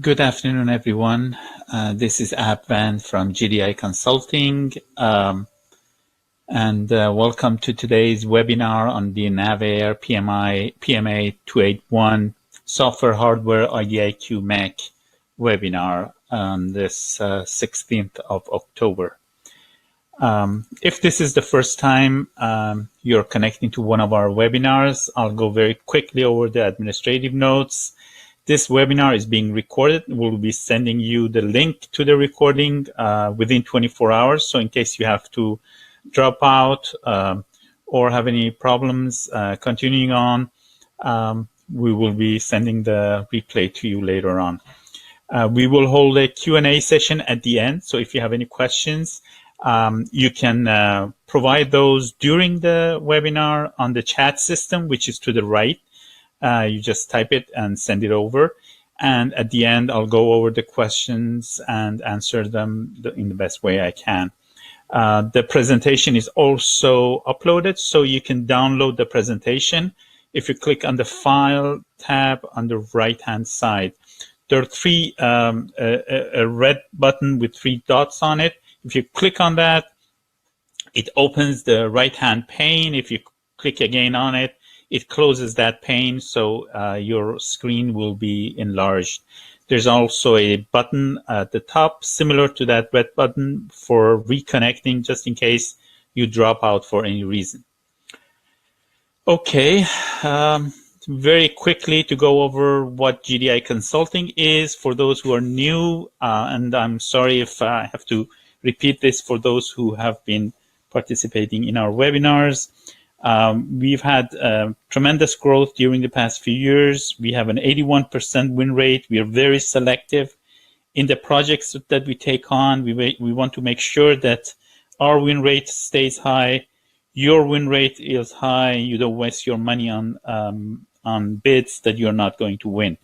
Good afternoon, everyone. This is Abvan from GDI Consulting, and welcome to today's webinar on the NAVAIR PMA 281 Software Hardware IDIQ MEC webinar on this 16th of October. If this is the first time you're connecting to one of our webinars, I'll go very quickly over the administrative notes. This webinar is being recorded. We'll be sending you the link to the recording within 24 hours. So in case you have to drop out or have any problems continuing on, we will be sending the replay to you later on. We will hold a Q&A session at the end. So if you have any questions, you can provide those during the webinar on the chat system, which is to the right. You just type it and send it over. And at the end, I'll go over the questions and answer them in the best way I can. The presentation is also uploaded, so you can download the presentation. If you click on the File tab on the right-hand side, there are a red button with 3 dots on it. If you click on that, it opens the right-hand pane. If you click again on it, it closes that pane, so your screen will be enlarged. There's also a button at the top, similar to that red button, for reconnecting, just in case you drop out for any reason. Okay, very quickly to go over what GDI Consulting is for those who are new, and I'm sorry if I have to repeat this for those who have been participating in our webinars. We've had tremendous growth during the past few years. We have an 81% win rate. We are very selective in the projects that we take on. We want to make sure that our win rate stays high, your win rate is high, you don't waste your money on bids that you're not going to win.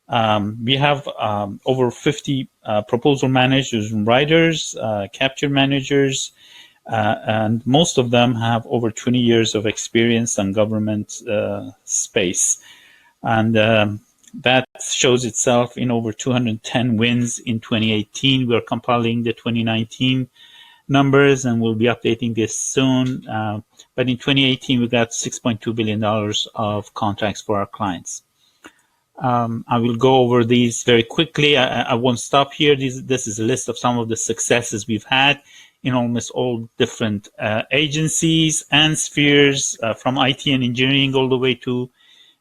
We have over 50 proposal managers and writers, capture managers, and most of them have over 20 years of experience in government space. And that shows itself in over 210 wins in 2018. We're compiling the 2019 numbers and we'll be updating this soon. But in 2018, we got $6.2 billion of contracts for our clients. I will go over these very quickly. I won't stop here. This is a list of some of the successes we've had in almost all different agencies and spheres, from IT and engineering all the way to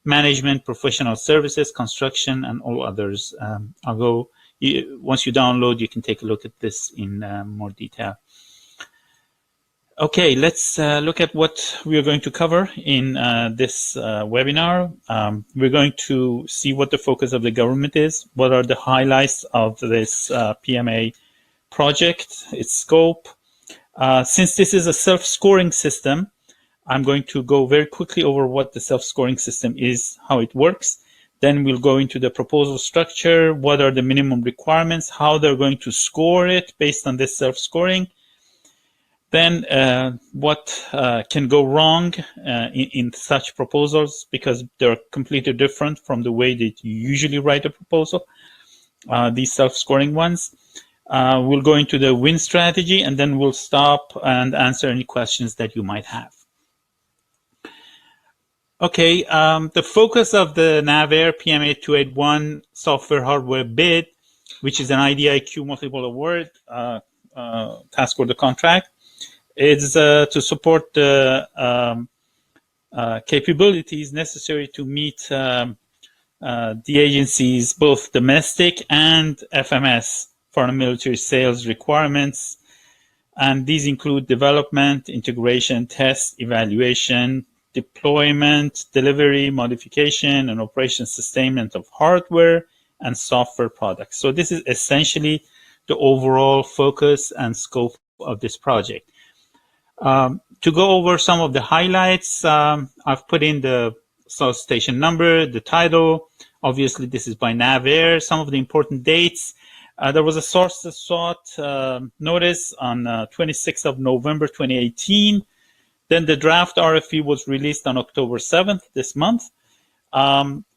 management, professional services, construction, and all others. Once you download, you can take a look at this in more detail. Okay, let's look at what we are going to cover in this webinar. We're going to see what the focus of the government is, what are the highlights of this PMA project, its scope. Since this is a self-scoring system, I'm going to go very quickly over what the self-scoring system is, how it works. Then we'll go into the proposal structure, what are the minimum requirements, how they're going to score it based on this self-scoring. Then what can go wrong in such proposals, because they're completely different from the way that you usually write a proposal, these self-scoring ones. We'll go into the win strategy, and then we'll stop and answer any questions that you might have. Okay, the focus of the NAVAIR PMA 281 software hardware bid, which is an IDIQ multiple award task order contract, is to support the capabilities necessary to meet the agency's both domestic and FMS, foreign military sales requirements. And these include development, integration, test, evaluation, deployment, delivery, modification, and operation sustainment of hardware and software products. So this is essentially the overall focus and scope of this project. To go over some of the highlights, I've put in the solicitation number, the title. Obviously, this is by NAVAIR. Some of the important dates. There was a source sought notice on 26th of November 2018. Then the draft RFP was released on October 7th this month.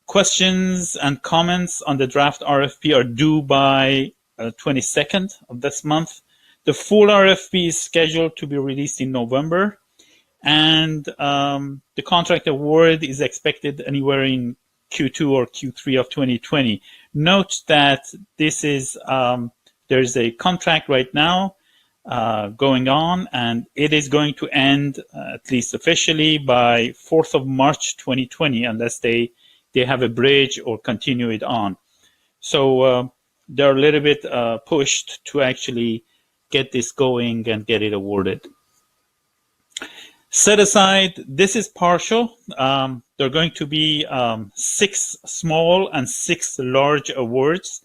Questions and comments on the draft RFP are due by 22nd of this month. The full RFP is scheduled to be released in November, and the contract award is expected anywhere in Q2 or Q3 of 2020. Note that this is there's a contract right now going on, and it is going to end, at least officially, by 4th of March 2020, unless they have a bridge or continue it on. So they're a little bit pushed to actually get this going and get it awarded. Set aside, this is partial. There are going to be 6 small and 6 large awards,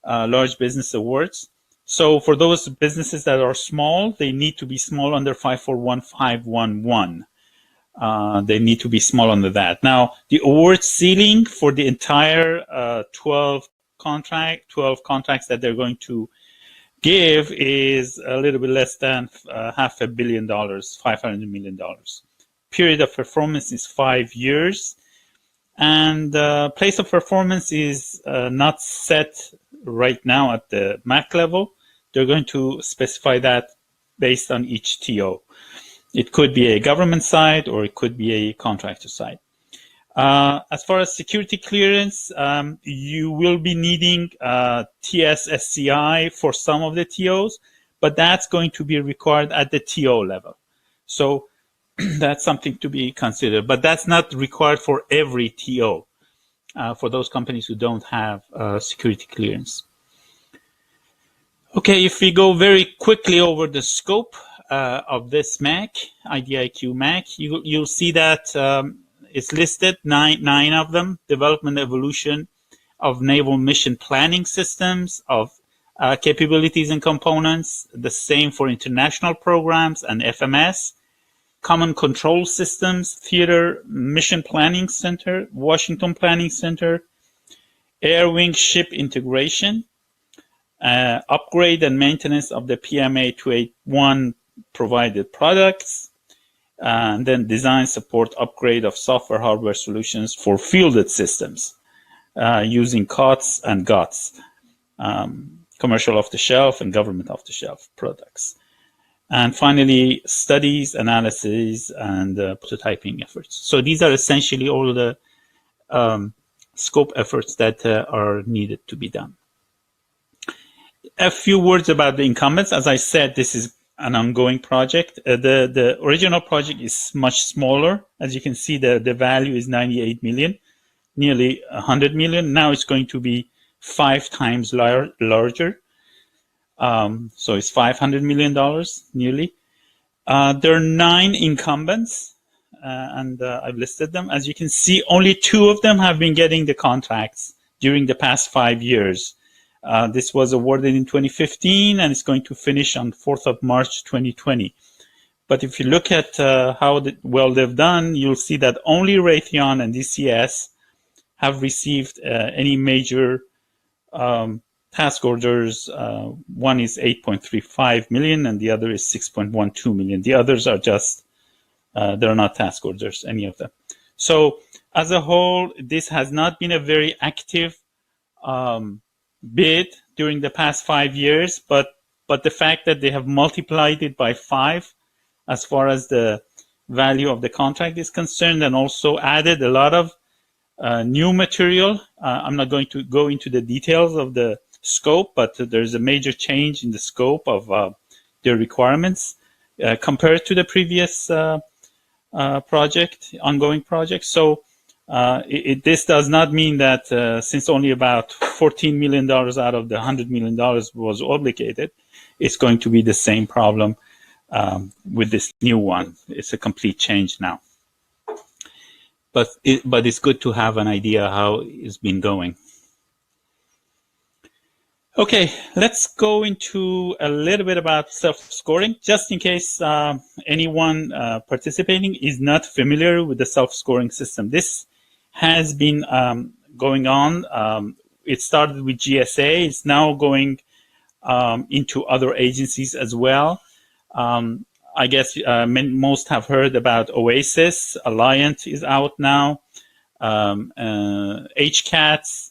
large business awards. So for those businesses that are small, they need to be small under 541511. They need to be small under that. Now, the award ceiling for the entire 12 contracts that they're going to give is a little bit less than $500 million, $500 million. Period of performance is 5 years, and place of performance is not set right now at the MAC level. They're going to specify that based on each TO. It could be a government side or it could be a contractor side. As far as security clearance, you will be needing TS-SCI for some of the TOs, but that's going to be required at the TO level. So that's something to be considered, but that's not required for every TO, for those companies who don't have security clearance. Okay, if we go very quickly over the scope of this MAC, IDIQ MAC, you'll see that it's listed, nine of them: development, evolution of naval mission planning systems, of capabilities and components, the same for international programs and FMS, common control systems, theater mission planning center, Washington planning center, air wing ship integration, upgrade and maintenance of the PMA 281 provided products, and then design, support, upgrade of software hardware solutions for fielded systems using COTS and GOTS, commercial off-the-shelf and government off-the-shelf products. And finally, studies, analysis, and prototyping efforts. So these are essentially all the scope efforts that are needed to be done. A few words about the incumbents. As I said, this is an ongoing project. The original project is much smaller. As you can see, the value is 98 million, nearly 100 million. Now it's going to be 5 times larger. So it's $500 million nearly. There are 9 incumbents, and I've listed them. As you can see, only 2 of them have been getting the contracts during the past 5 years. This was awarded in 2015, and it's going to finish on 4th of March 2020. But if you look at how well they've done, you'll see that only Raytheon and DCS have received any major task orders. One is 8.35 million, and the other is 6.12 million. The others are just, they're not task orders, any of them. So as a whole, this has not been a very active bid during the past 5 years, but the fact that they have multiplied it by 5 as far as the value of the contract is concerned, and also added a lot of new material. I'm not going to go into the details of the scope, but there's a major change in the scope of their requirements compared to the previous ongoing project. So this does not mean that since only about $14 million out of the $100 million was obligated, it's going to be the same problem with this new one. It's a complete change now. But it's good to have an idea how it's been going. Okay, let's go into a little bit about self-scoring, just in case anyone participating is not familiar with the self-scoring system. This has been going on. It started with GSA. It's now going into other agencies as well. I guess most have heard about Oasis. Alliant is out now. HCATs,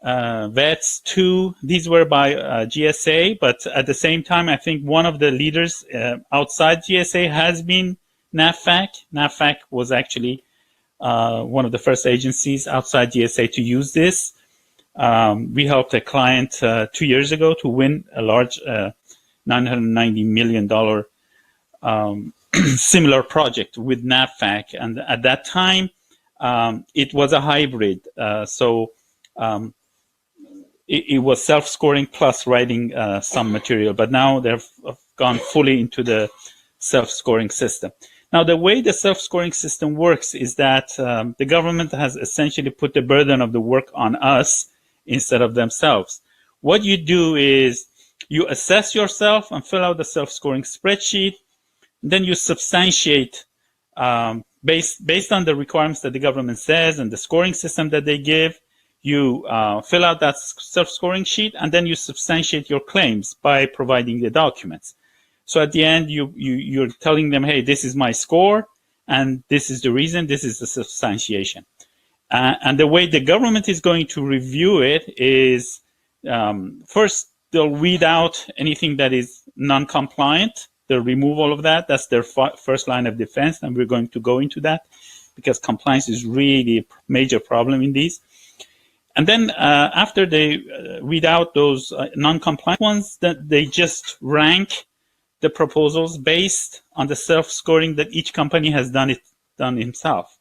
VETs 2. These were by GSA, but at the same time, I think one of the leaders outside GSA has been NAVFAC. NAVFAC was actually one of the first agencies outside GSA to use this. We helped a client 2 years ago to win a large $990 million similar project with NAVFAC. And at that time, it was a hybrid. It was self-scoring plus writing some material, but now they've gone fully into the self-scoring system. Now, the way the self-scoring system works is that the government has essentially put the burden of the work on us instead of themselves. What you do is you assess yourself and fill out the self-scoring spreadsheet. Then you substantiate based on the requirements that the government says and the scoring system that they give. You fill out that self-scoring sheet, and then you substantiate your claims by providing the documents. So at the end, you're telling them, hey, this is my score, and this is the reason, this is the substantiation. And the way the government is going to review it is, first, they'll weed out anything that is non-compliant. They'll remove all of that. That's their first line of defense, and we're going to go into that because compliance is really a major problem in these. And then after they weed out those non-compliant ones, that they just rank the proposals based on the self-scoring that each company has done himself.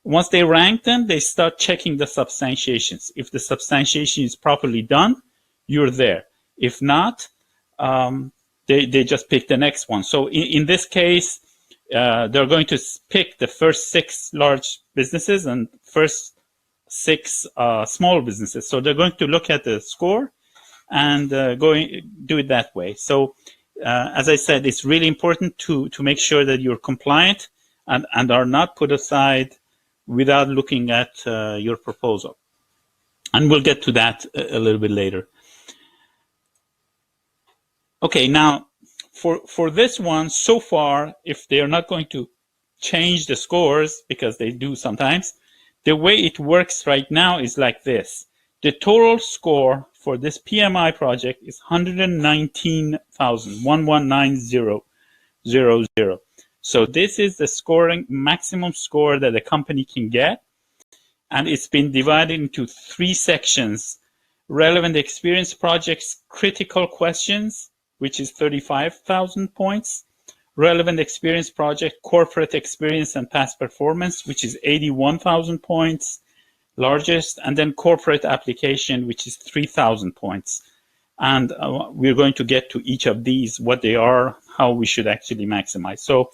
Once they rank them, they start checking the substantiations. If the substantiation is properly done, you're there. If not, they just pick the next one. So in this case, they're going to pick the first 6 large businesses and first 6 small businesses. So they're going to look at the score and do it that way. So as I said, it's really important to make sure that you're compliant and are not put aside without looking at your proposal. And we'll get to that a little bit later. Okay, now for this one, so far, if they are not going to change the scores, because they do sometimes, the way it works right now is like this. The total score for this PMI project is 119,000. So this is the scoring maximum score that a company can get. And it's been divided into 3 sections: relevant experience projects, critical questions, which is 35,000 points; relevant experience project, corporate experience and past performance, which is 81,000 points, largest; and then corporate application, which is 3,000 points. And we're going to get to each of these, what they are, how we should actually maximize. So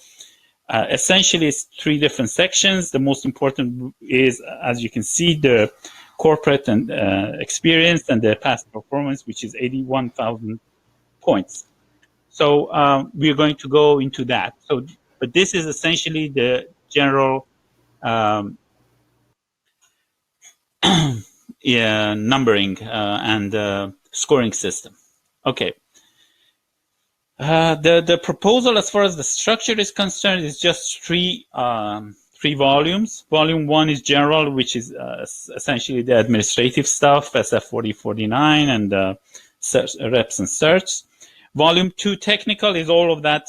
essentially, it's 3 different sections. The most important is, as you can see, the corporate and experience and the past performance, which is 81,000 points. So we're going to go into that. So, but this is essentially the general numbering and scoring system. Okay. The proposal, as far as the structure is concerned, is just 3 volumes. Volume 1 is general, which is essentially the administrative stuff, SF 4049 and reps and certs. Volume 2 technical is all of that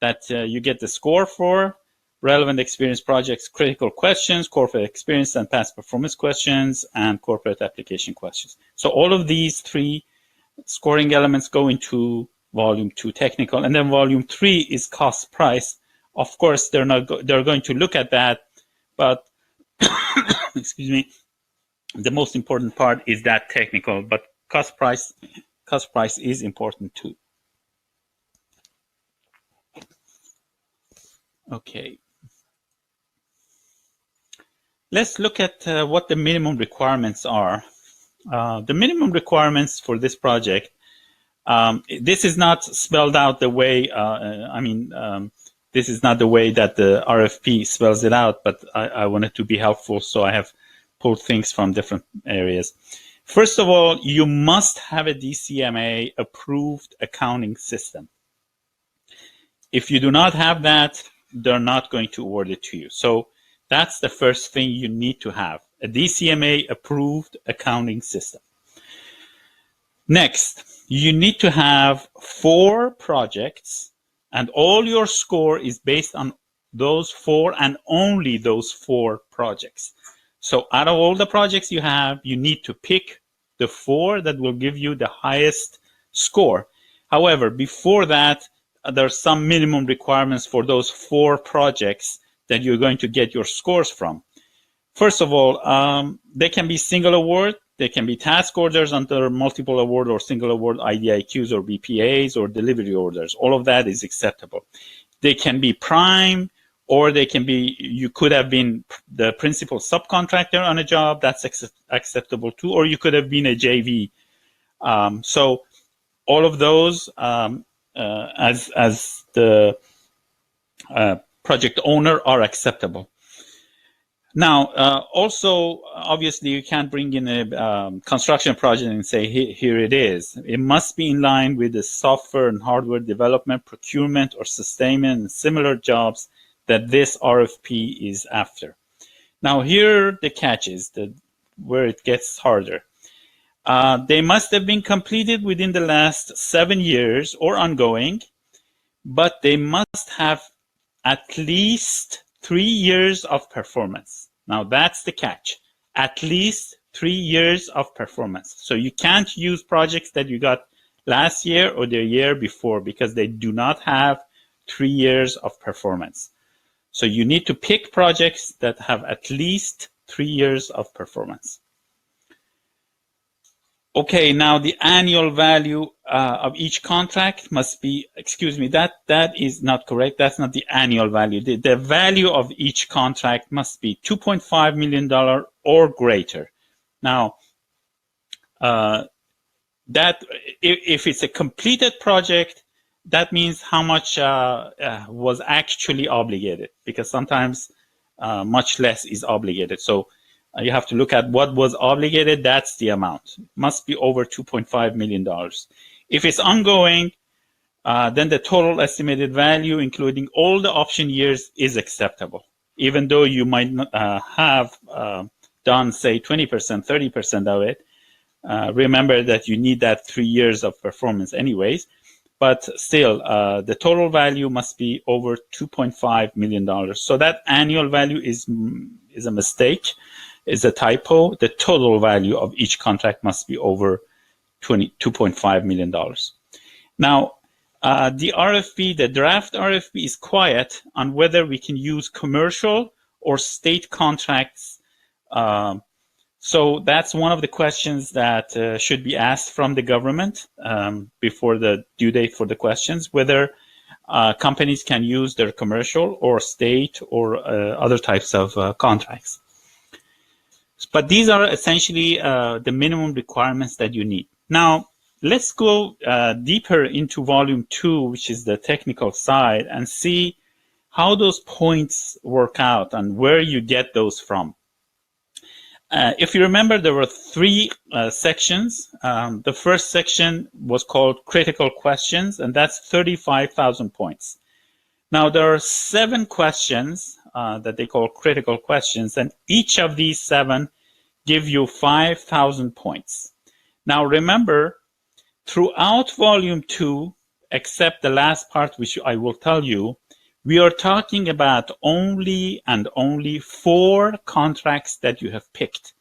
that you get the score for: relevant experience projects, critical questions, corporate experience and past performance questions, and corporate application questions. So all of these 3 scoring elements go into volume 2 technical, and then volume 3 is cost price. Of course, they're going to look at that, but excuse me, the most important part is that technical, but cost price is important too. Okay. Let's look at what the minimum requirements are. The minimum requirements for this project, this is not spelled out the way, this is not the way that the RFP spells it out, but I wanted to be helpful, so I have pulled things from different areas. First of all, you must have a DCMA approved accounting system. If you do not have that, they're not going to award it to you. So That's the first thing you need to have, a DCMA approved accounting system. Next, you need to have 4 projects, and all your score is based on those 4 and only those 4 projects. So out of all the projects you have, you need to pick the 4 that will give you the highest score. However, before that, there are some minimum requirements for those 4 projects that you're going to get your scores from. First of all, they can be single award. They can be task orders under multiple award or single award IDIQs or BPAs or delivery orders. All of that is acceptable. They can be prime, or they can be, you could have been the principal subcontractor on a job, that's acceptable too, or you could have been a JV. So all of those, as the project owner, are acceptable. Now, also, obviously, you can't bring in a construction project and say, here it is. It must be in line with the software and hardware development, procurement, or sustainment and similar jobs that this RFP is after. Now, here the catch is where it gets harder. They must have been completed within the last 7 years or ongoing, but they must have at least 3 years of performance. Now that's the catch, at least 3 years of performance. So you can't use projects that you got last year or the year before because they do not have 3 years of performance. So you need to pick projects that have at least 3 years of performance. Okay, now the annual value of each contract must be, excuse me, that is not correct. That's not the annual value. The value of each contract must be $2.5 million or greater. Now, that if it's a completed project, that means how much was actually obligated, because sometimes much less is obligated. So you have to look at what was obligated. That's the amount. It must be over $2.5 million. If it's ongoing, then the total estimated value, including all the option years, is acceptable. Even though you might not, have done, say, 20%, 30% of it, remember that you need that 3 years of performance anyways. But still, the total value must be over $2.5 million. So that annual value is a mistake, is a typo. The total value of each contract must be over $2.5 million. Now, the RFP, the draft RFP, is quiet on whether we can use commercial or state contracts. So that's one of the questions that should be asked from the government before the due date for the questions, whether companies can use their commercial or state or other types of contracts. But these are essentially the minimum requirements that you need. Now, let's go deeper into volume 2, which is the technical side, and see how those points work out and where you get those from. If you remember, there were 3 sections. The first section was called critical questions, and that's 35,000 points. Now, there are 7 questions that they call critical questions, and each of these 7 give you 5,000 points. Now, remember, throughout volume 2, except the last part, which I will tell you, we are talking about only and only 4 contracts that you have picked.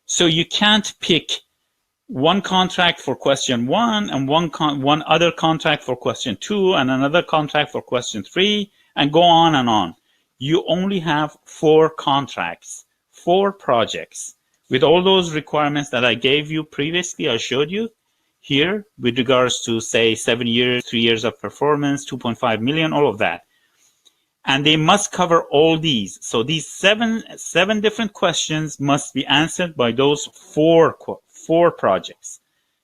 So you can't pick one contract for question 1 and one other contract for question 2 and another contract for question 3 and go on and on. You only have 4 contracts, 4 projects with all those requirements that I gave you previously, I showed you here with regards to, say, 7 years, 3 years of performance, 2.5 million, all of that. And they must cover all these. So these seven different questions must be answered by those 4 projects.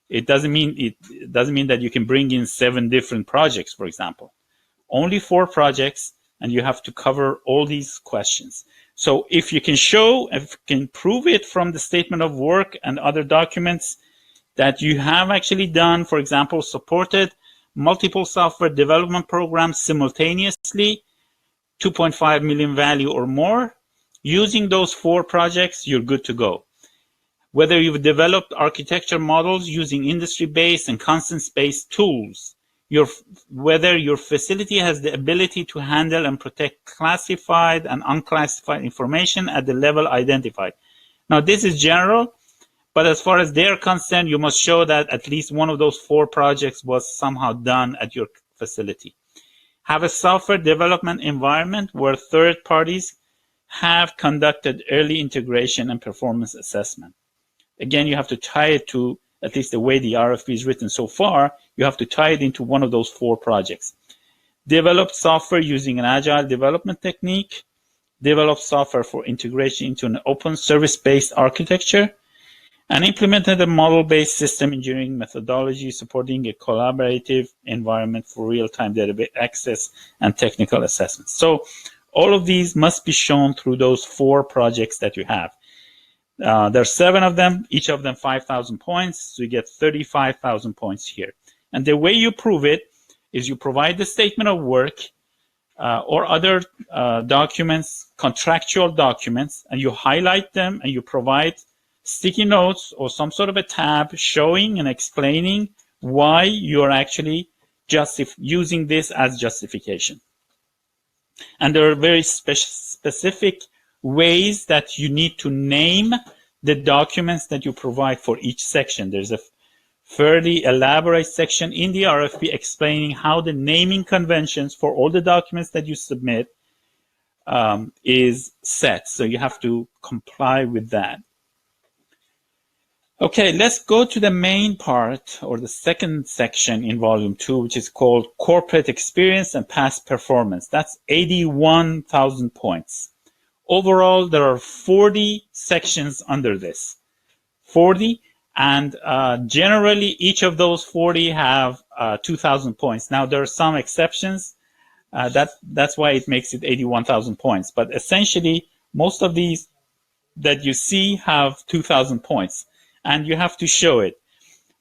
It doesn't mean that you can bring in 7 different projects, for example. Only 4 projects, and you have to cover all these questions. So if you can show, if you can prove it from the statement of work and other documents that you have actually done, for example, supported multiple software development programs simultaneously, 2.5 million value or more, Using those 4 projects, you're good to go. Whether you've developed architecture models using industry-based and consensus-based tools, whether your facility has the ability to handle and protect classified and unclassified information at the level identified. Now, this is general, but as far as they're concerned, you must show that at least one of those 4 projects was somehow done at your facility. Have a software development environment where third parties have conducted early integration and performance assessment. Again, you have to tie it to, at least the way the RFP is written so far, you have to tie it into one of those 4 projects. Develop software using an agile development technique. Develop software for integration into an open service-based architecture. And implemented a model-based system engineering methodology supporting a collaborative environment for real-time database access and technical assessments. So all of these must be shown through those 4 projects that you have. There are 7 of them, each of them 5,000 points, so you get 35,000 points here. And the way you prove it is you provide the statement of work or other documents, contractual documents, and you highlight them and you provide sticky notes or some sort of a tab showing and explaining why you're actually using this as justification. And there are very specific ways that you need to name the documents that you provide for each section. There's a fairly elaborate section in the RFP explaining how the naming conventions for all the documents that you submit is set. So you have to comply with that. Okay, let's go to the main part or the second section in volume 2, which is called corporate experience and past performance. That's 81,000 points. Overall, there are 40 sections under this, 40, and generally each of those 40 have 2,000 points. Now, there are some exceptions. That's why it makes it 81,000 points. But essentially, most of these that you see have 2,000 points, and you have to show it.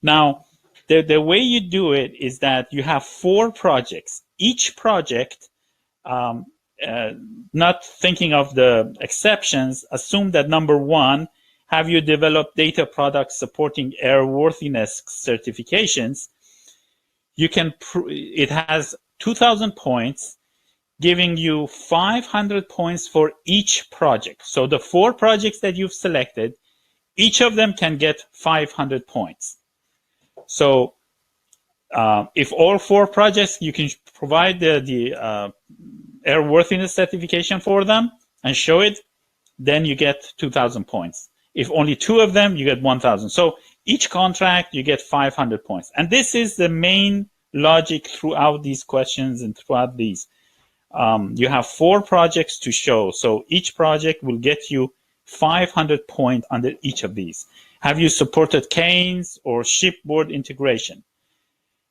Now, the way you do it is that you have 4 projects. Each project, not thinking of the exceptions, assume that number 1, have you developed data products supporting airworthiness certifications? You can, it has 2,000 points, giving you 500 points for each project. So the 4 projects that you've selected, each of them can get 500 points. So if all 4 projects, you can provide the airworthiness certification for them and show it, then you get 2,000 points. If only 2 of them, you get 1,000. So each contract, you get 500 points. And this is the main logic throughout these questions and throughout these. You have 4 projects to show. So each project will get you 500 points under each of these. Have you supported CANES or shipboard integration?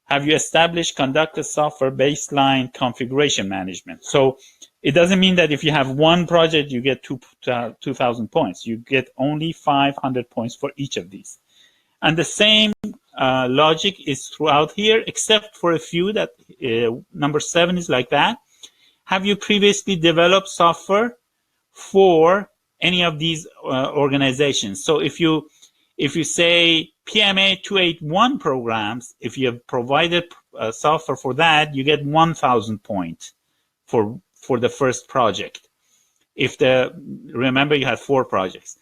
Have you established, conducted software baseline configuration management? So it doesn't mean that if you have 1 project, you get 2,000 points. You get only 500 points for each of these. And the same logic is throughout here, except for a few that number 7 is like that. Have you previously developed software for any of these organizations? So if you say PMA 281 programs, if you have provided software for that, you get 1,000 points for the first project. Remember you had 4 projects.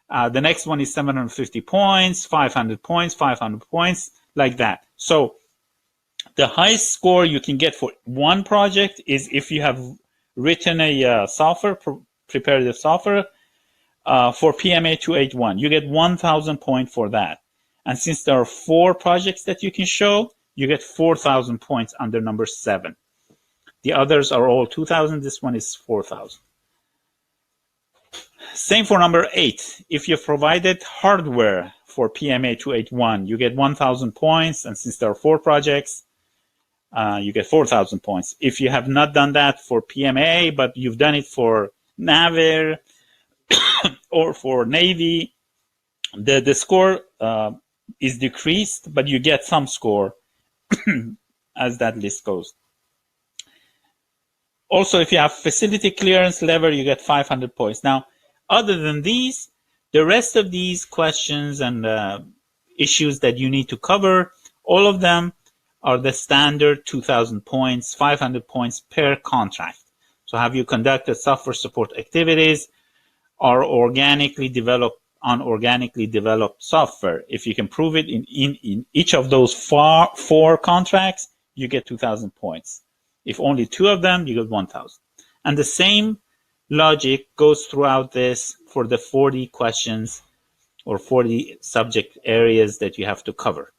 The next one is 750 points, 500 points, 500 points, like that. So the highest score you can get for 1 project is if you have written a software, prepared the software for PMA 281. You get 1,000 points for that. And since there are 4 projects that you can show, you get 4,000 points under number 7. The others are all 2,000. This one is 4,000. Same for number 8. If you've provided hardware for PMA 281, you get 1,000 points. And since there are 4 projects, you get 4,000 points. If you have not done that for PMA, but you've done it for NAVAIR or for Navy, the score is decreased, but you get some score as that list goes. Also, if you have facility clearance level, you get 500 points. Now, Other than these, the rest of these questions and issues that you need to cover, all of them are the standard 2,000 points, 500 points per contract. So have you conducted software support activities or organically developed software? If you can prove it in each of those four contracts, you get 2,000 points. If only two of them, you get 1,000. And the same logic goes throughout this for the 40 questions or 40 subject areas that you have to cover.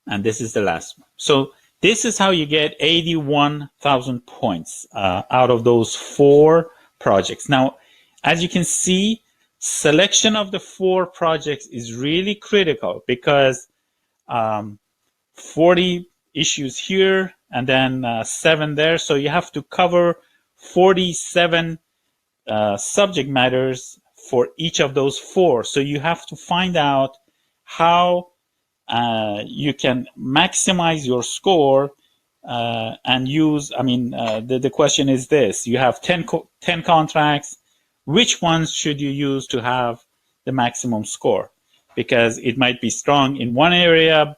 And this is the last one. So this is how you get 81,000 points out of those four projects. Now, as you can see, selection of the four projects is really critical because 40 issues here and then 7 there. So you have to cover 47 subject matters for each of those four. So you have to find out how you can maximize your score and use, the question is this: you have 10 contracts, which ones should you use to have the maximum score? Because it might be strong in one area,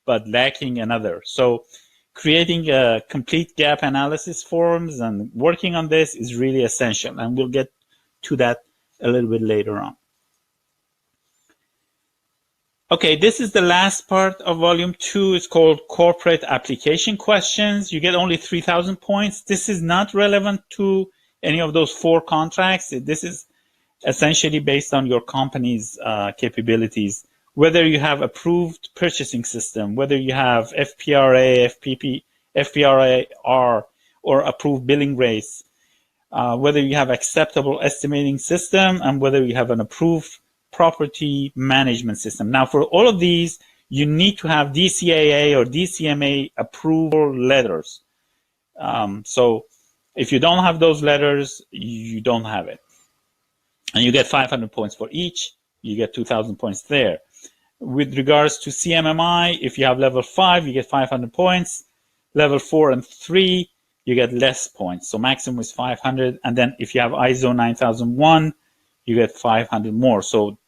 but lacking another. So creating a complete gap analysis forms and working on this is really essential. And we'll get to that a little bit later on. Okay, this is the last part of volume 2. It's called corporate application questions. You get only 3,000 points. This is not relevant to any of those four contracts. This is essentially based on your company's capabilities. Whether you have approved purchasing system, whether you have FPRA, FPRAR, or approved billing rates, whether you have acceptable estimating system, and whether you have an approved property management system. Now, for all of these, you need to have DCAA or DCMA approval letters. So if you don't have those letters, you don't have it. And you get 500 points for each. You get 2,000 points there. With regards to CMMI, if you have level 5, you get 500 points. Level 4 and 3, you get less points. So maximum is 500. And then if you have ISO 9001, you get 500 more. So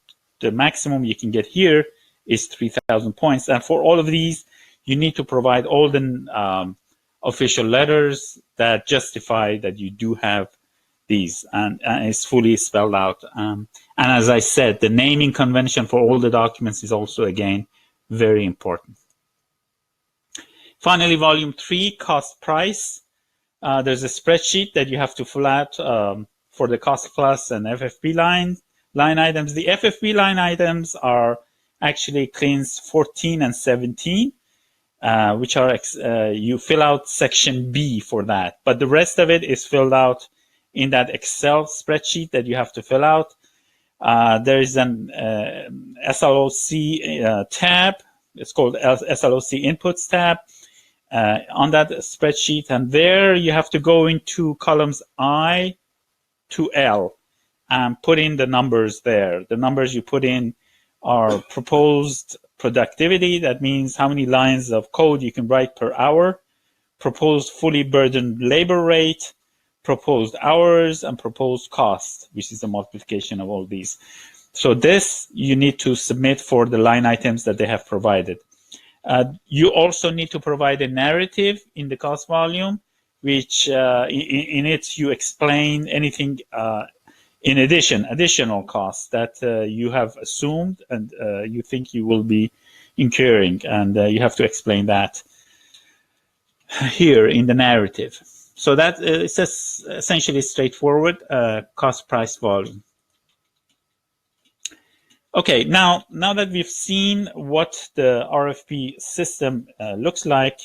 the maximum you can get here is 3,000 points. And for all of these, you need to provide all the official letters that justify that you do have these, and it's fully spelled out. And as I said, the naming convention for all the documents is also, again, very important. Finally, volume 3, cost price. There's a spreadsheet that you have to fill out for the cost plus and FFP line items. The FFP line items are actually claims 14 and 17, which are, you fill out section B for that. But the rest of it is filled out in that Excel spreadsheet that you have to fill out. There is an SLOC tab. It's called SLOC Inputs tab on that spreadsheet. And there you have to go into columns I to L and put in the numbers there. The numbers you put in are proposed productivity. That means how many lines of code you can write per hour, proposed fully burdened labor rate, proposed hours, and proposed cost, which is the multiplication of all these. So this you need to submit for the line items that they have provided. You also need to provide a narrative in the cost volume, which in it you explain anything in additional costs that you have assumed and you think you will be incurring, and you have to explain that here in the narrative. So that it's essentially straightforward cost, price, volume. Okay, now that we've seen what the RFP system looks like,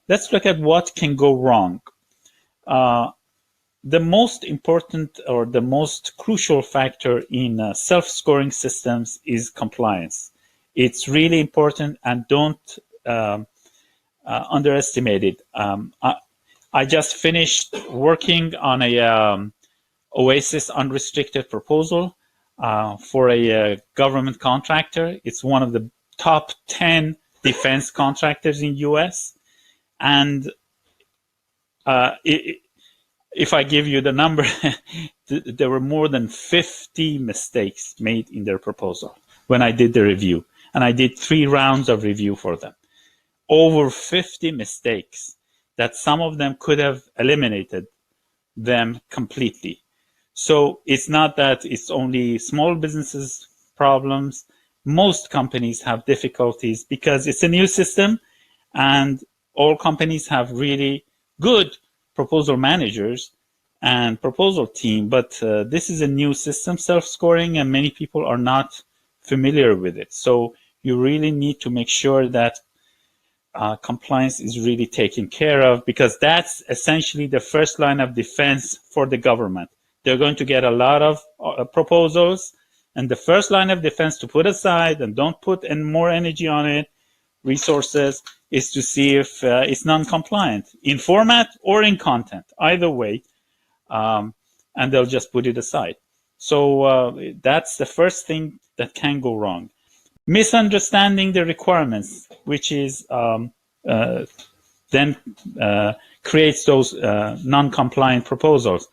let's look at what can go wrong. The most important or the most crucial factor in self-scoring systems is compliance. It's really important, and don't underestimate it. I just finished working on a OASIS unrestricted proposal for a government contractor. It's one of the top 10 defense contractors in US. And if I give you the number, there were more than 50 mistakes made in their proposal when I did the review. And I did 3 rounds of review for them. Over 50 mistakes that some of them could have eliminated them completely. So it's not that it's only small businesses problems. Most companies have difficulties because it's a new system, and all companies have really good proposal managers and proposal team, but this is a new system, self-scoring, and many people are not familiar with it. So you really need to make sure that compliance is really taken care of, because that's essentially the first line of defense for the government. They're going to get a lot of proposals, and the first line of defense to put aside and don't put any more energy on it, resources, is to see if it's non-compliant in format or in content, either way, and they'll just put it aside. So that's the first thing that can go wrong. Misunderstanding the requirements, which is then creates those non-compliant proposals.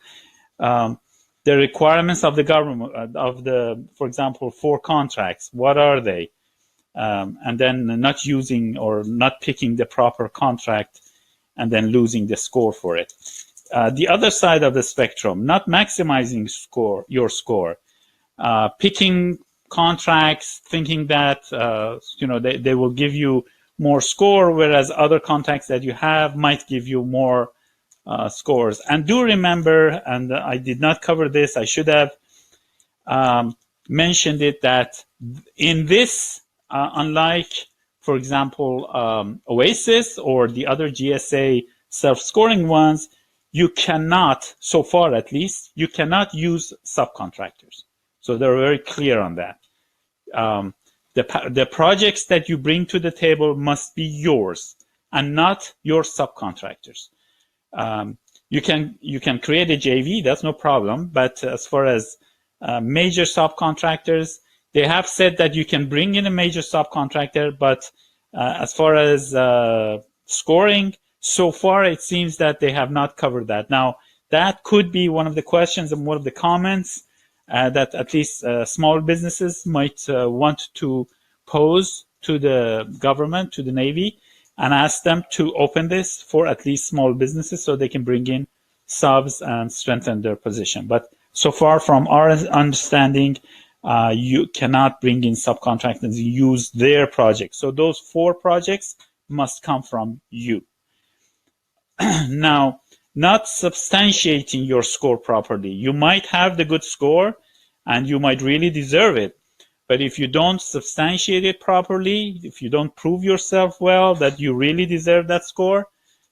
The requirements of the government, for example, for contracts, what are they? And then not using or not picking the proper contract and then losing the score for it. The other side of the spectrum, not maximizing your score, picking contracts thinking that they will give you more score, whereas other contracts that you have might give you more scores. And do remember, and I did not cover this, I should have mentioned it, that in this, unlike, for example, Oasis or the other GSA self-scoring ones, you cannot, so far at least, you cannot use subcontractors. So they're very clear on that. The projects that you bring to the table must be yours and not your subcontractors. You can create a JV, that's no problem, but as far as major subcontractors, they have said that you can bring in a major subcontractor, but as far as scoring, so far it seems that they have not covered that. Now, that could be one of the questions and one of the comments that at least small businesses might want to pose to the government, to the Navy, and ask them to open this for at least small businesses so they can bring in subs and strengthen their position. But so far, from our understanding, you cannot bring in subcontractors and use their projects. So those 4 projects must come from you. Now, not substantiating your score properly. You might have the good score and you might really deserve it. But if you don't substantiate it properly, if you don't prove yourself well that you really deserve that score,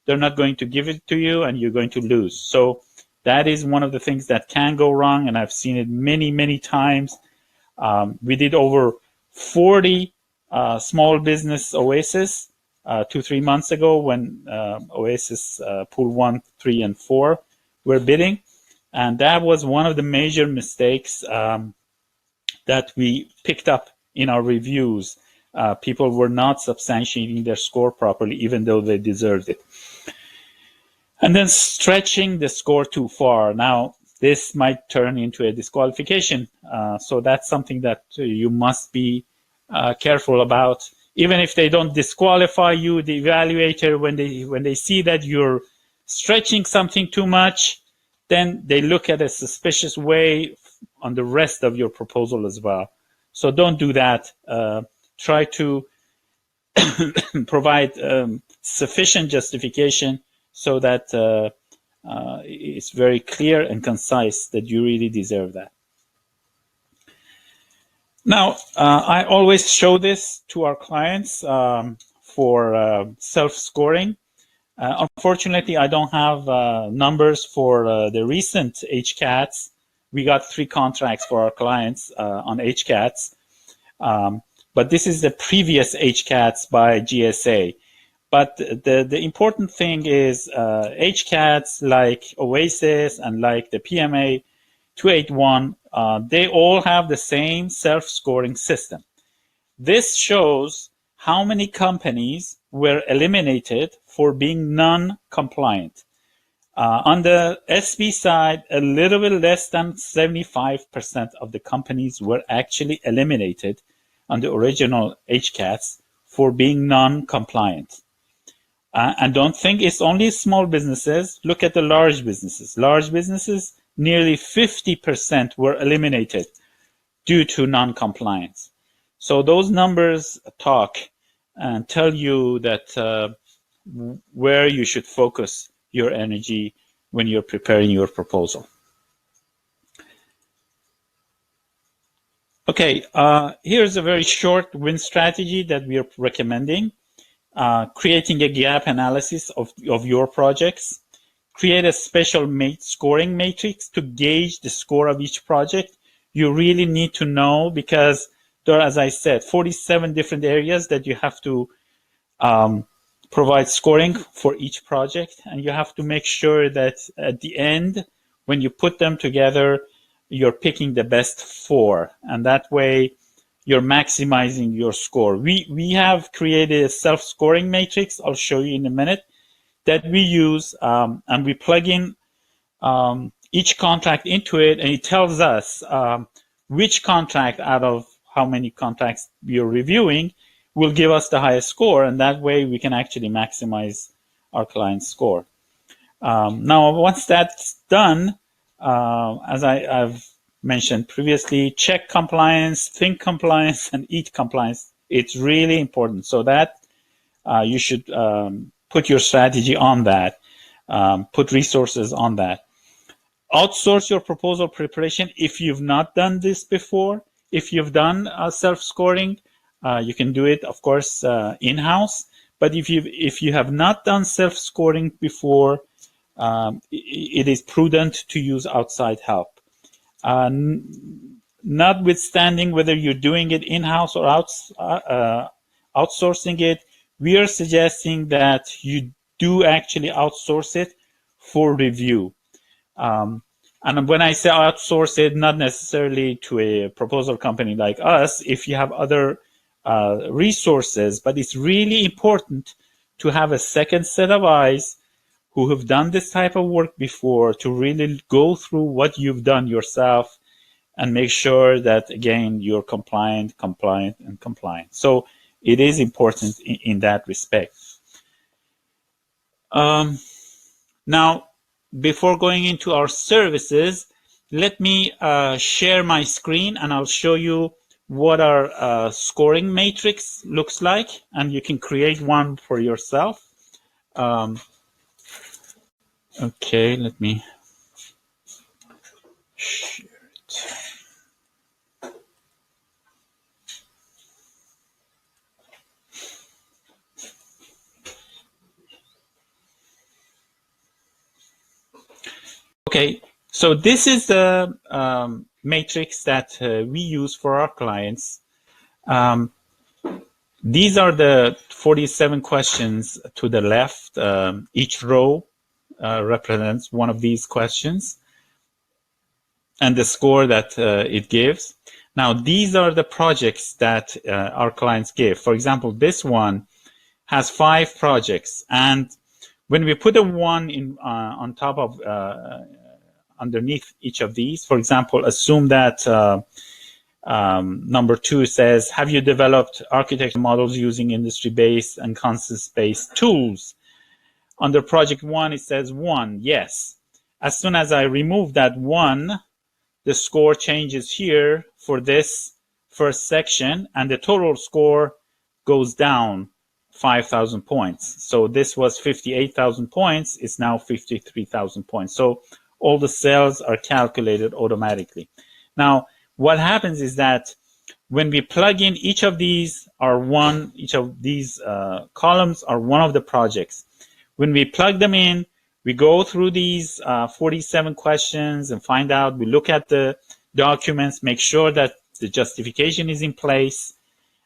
they're not going to give it to you and you're going to lose. So that is one of the things that can go wrong, and I've seen it many, many times. We did over 40 small business Oasis 2-3 months ago when Oasis Pool 1, 3, and 4 were bidding. And that was one of the major mistakes that we picked up in our reviews. People were not substantiating their score properly, even though they deserved it. And then stretching the score too far. Now, this might turn into a disqualification. So that's something that you must be careful about. Even if they don't disqualify you, the evaluator, when they see that you're stretching something too much, then they look at a suspicious way on the rest of your proposal as well. So don't do that. Try to provide sufficient justification so that it's very clear and concise that you really deserve that. Now, I always show this to our clients for self-scoring. Unfortunately, I don't have numbers for the recent HCATs. We got 3 contracts for our clients on HCATs, but this is the previous HCATs by GSA. But the important thing is HCATs like Oasis and like the PMA 281, they all have the same self-scoring system. This shows how many companies were eliminated for being non-compliant. On the SB side, a little bit less than 75% of the companies were actually eliminated on the original HCATs for being non-compliant. And don't think it's only small businesses. Look at the large businesses. Large businesses, nearly 50% were eliminated due to non-compliance. So those numbers talk and tell you that where you should focus your energy when you're preparing your proposal. Okay, here's a very short win strategy that we are recommending. Creating a gap analysis of your projects. Create a special scoring matrix to gauge the score of each project. You really need to know, because there are, as I said, 47 different areas that you have to provide scoring for each project, and you have to make sure that at the end, when you put them together, you're picking the best 4, and that way you're maximizing your score. We have created a self-scoring matrix, I'll show you in a minute, that we use, and we plug in each contract into it, and it tells us which contract out of how many contracts you're reviewing will give us the highest score, and that way we can actually maximize our client's score. Now, once that's done, as I've mentioned previously, check compliance, think compliance, and eat compliance. It's really important, so that you should put your strategy on that, put resources on that. Outsource your proposal preparation if you've not done this before. If you've done self-scoring, you can do it, of course, in-house. But if you have not done self-scoring before, it is prudent to use outside help. Notwithstanding whether you're doing it in-house or outsourcing it, we are suggesting that you do actually outsource it for review. And when I say outsource it, not necessarily to a proposal company like us, if you have other resources, but it's really important to have a second set of eyes who have done this type of work before to really go through what you've done yourself and make sure that, again, you're compliant. So it is important in that respect. Now, before going into our services, let me share my screen and I'll show you what our scoring matrix looks like, and you can create one for yourself. Okay, let me share it. Okay, so this is the matrix that we use for our clients. These are the 47 questions to the left. Each row represents one of these questions and the score that it gives. Now, these are the projects that our clients give. For example, this one has 5 projects, and when we put a 1 in on top of underneath each of these, for example, assume that number 2 says, have you developed architecture models using industry-based and consensus-based tools? Under project 1, it says 1, yes. As soon as I remove that 1, the score changes here for this first section, and the total score goes down 5,000 points. So this was 58,000 points. It's now 53,000 points. So all the cells are calculated automatically. Now, what happens is that when we plug in each of these columns are one of the projects. When we plug them in, we go through these 47 questions and find out, we look at the documents, make sure that the justification is in place.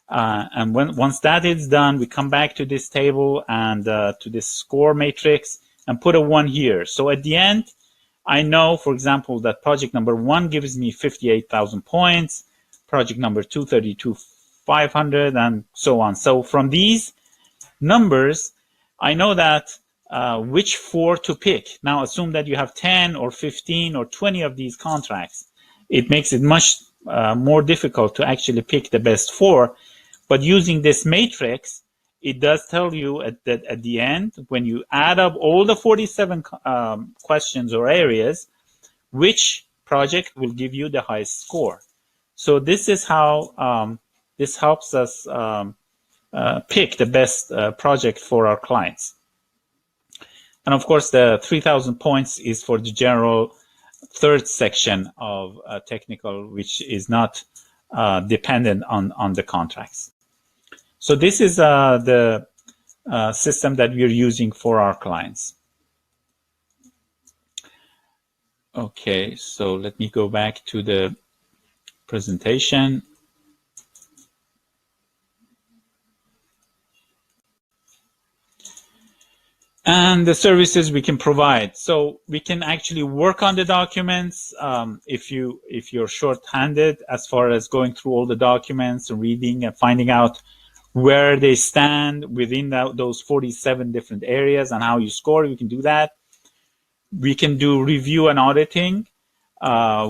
And once that is done, we come back to this table and to this score matrix and put a 1 here. So at the end, I know, for example, that project number 1 gives me 58,000 points, project number 2, 32,500, and so on. So from these numbers, I know that which 4 to pick. Now, assume that you have 10 or 15 or 20 of these contracts. It makes it much more difficult to actually pick the best 4. But using this matrix, it does tell you at the end, when you add up all the 47 questions or areas, which project will give you the highest score. So this is how this helps us pick the best project for our clients. And of course, the 3,000 points is for the general third section of technical, which is not dependent on the contracts. So this is the system that we're using for our clients. Okay, so let me go back to the presentation. And the services we can provide. So we can actually work on the documents if you're short-handed as far as going through all the documents and reading and finding out where they stand within those 47 different areas and how you score. We can do that. We can do review and auditing,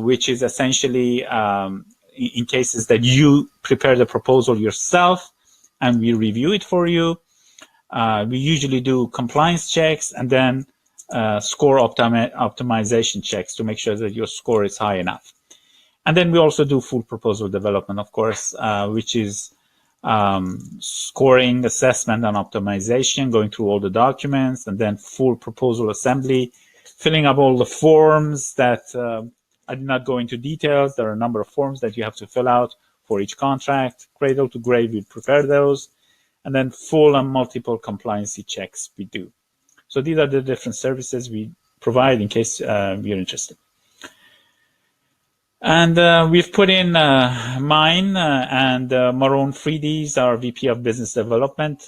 which is essentially in cases that you prepare the proposal yourself and we review it for you. We usually do compliance checks and then score optimization checks to make sure that your score is high enough. And then we also do full proposal development, of course, which is scoring, assessment, and optimization, going through all the documents, and then full proposal assembly, filling up all the forms that I did not go into details. There are a number of forms that you have to fill out for each contract. Cradle to grave, we prepare those. And then full and multiple compliancy checks we do. So these are the different services we provide in case you're interested. And we've put in mine and Maroon Freedy's, our VP of Business Development,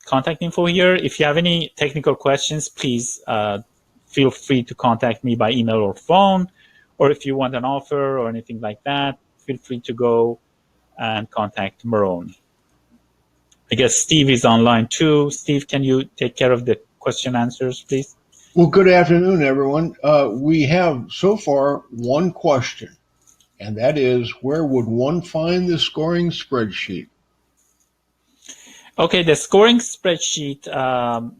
contact info here. If you have any technical questions, please feel free to contact me by email or phone. Or if you want an offer or anything like that, feel free to go and contact Maroon. I guess Steve is online too. Steve, can you take care of the question answers, please? Well, good afternoon, everyone. We have so far one question, and that is, where would one find the scoring spreadsheet? Okay, the scoring spreadsheet,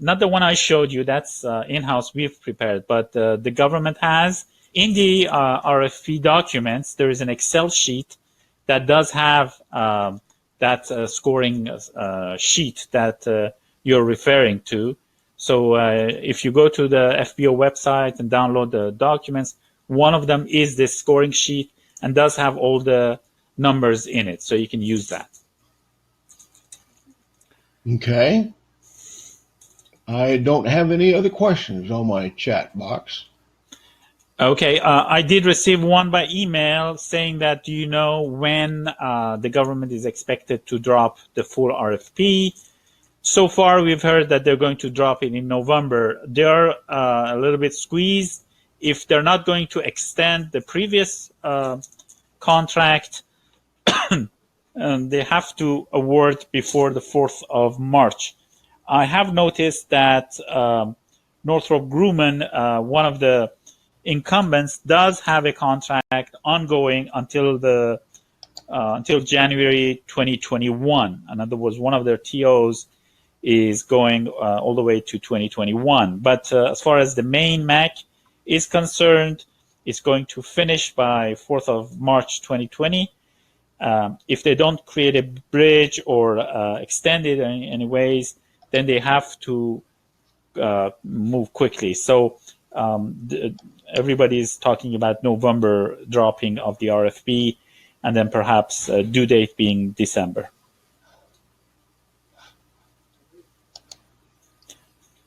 not the one I showed you, that's in-house, we've prepared, but the government has. In the RFP documents, there is an Excel sheet that does have that scoring sheet that you're referring to. So if you go to the FBO website and download the documents, one of them is this scoring sheet and does have all the numbers in it. So you can use that. Okay. I don't have any other questions on my chat box. Okay, I did receive one by email saying that, do you know when the government is expected to drop the full RFP? So far, we've heard that they're going to drop it in November. They're a little bit squeezed. If they're not going to extend the previous contract, they have to award before the 4th of March. I have noticed that Northrop Grumman, one of the incumbents, does have a contract ongoing until January 2021. In other words, one of their TOs is going all the way to 2021. But as far as the main MAC is concerned, it's going to finish by 4th of March 2020. If they don't create a bridge or extend it in any ways, then they have to move quickly. So everybody is talking about November dropping of the RFP, and then perhaps due date being December.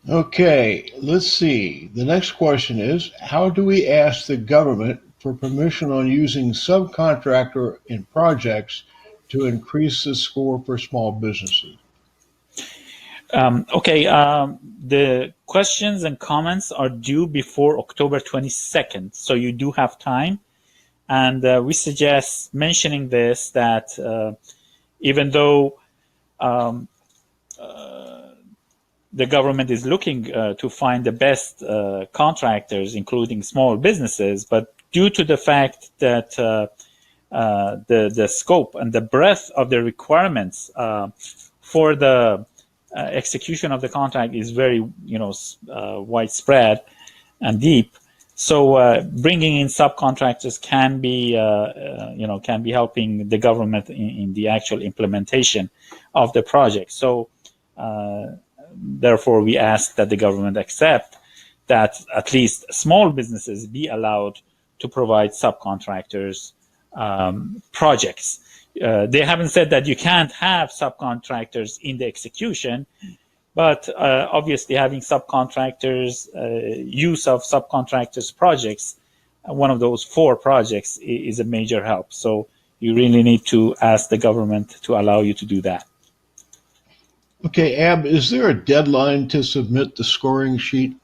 Okay, let's see. The next question is, how do we ask the government for permission on using subcontractor in projects to increase the score for small businesses? The questions and comments are due before October 22nd, so you do have time. And we suggest mentioning this, that even though the government is looking to find the best contractors, including small businesses. But due to the fact that the scope and the breadth of the requirements for the execution of the contract is very, widespread and deep. So bringing in subcontractors can be, can be helping the government in the actual implementation of the project. So therefore, we ask that the government accept that at least small businesses be allowed to provide subcontractors projects. They haven't said that you can't have subcontractors in the execution, but obviously having subcontractors, use of subcontractors projects, one of those 4 projects is a major help. So you really need to ask the government to allow you to do that. Okay, Ab, is there a deadline to submit the scoring sheet?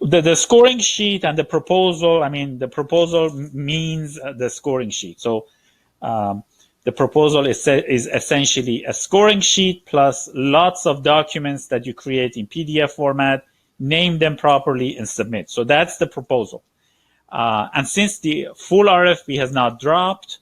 The scoring sheet and the proposal, the proposal means the scoring sheet. So the proposal is essentially a scoring sheet plus lots of documents that you create in PDF format, name them properly, and submit. So that's the proposal. And since the full RFP has not dropped,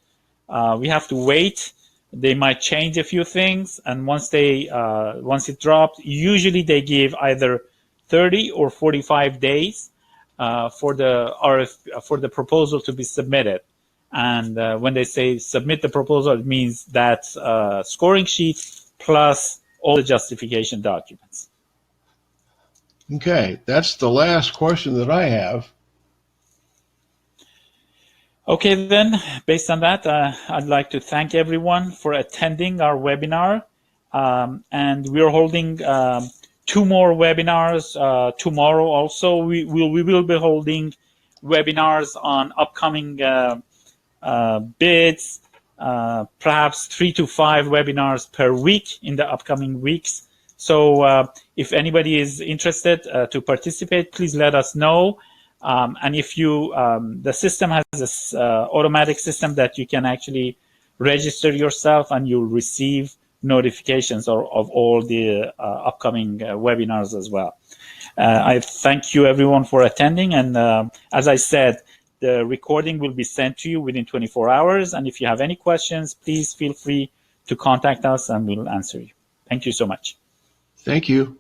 we have to wait. They might change a few things, and once it drops, usually they give either 30 or 45 days for the proposal to be submitted. And when they say submit the proposal, it means that scoring sheet plus all the justification documents. Okay, that's the last question that I have. Okay, then, based on that, I'd like to thank everyone for attending our webinar. And we're holding 2 more webinars tomorrow also. We will be holding webinars on upcoming bids, perhaps 3 to 5 webinars per week in the upcoming weeks. So if anybody is interested to participate, please let us know. And if you, the system has this automatic system that you can actually register yourself and you'll receive notifications of all the upcoming webinars as well. I thank you everyone for attending. And as I said, the recording will be sent to you within 24 hours. And if you have any questions, please feel free to contact us and we'll answer you. Thank you so much. Thank you.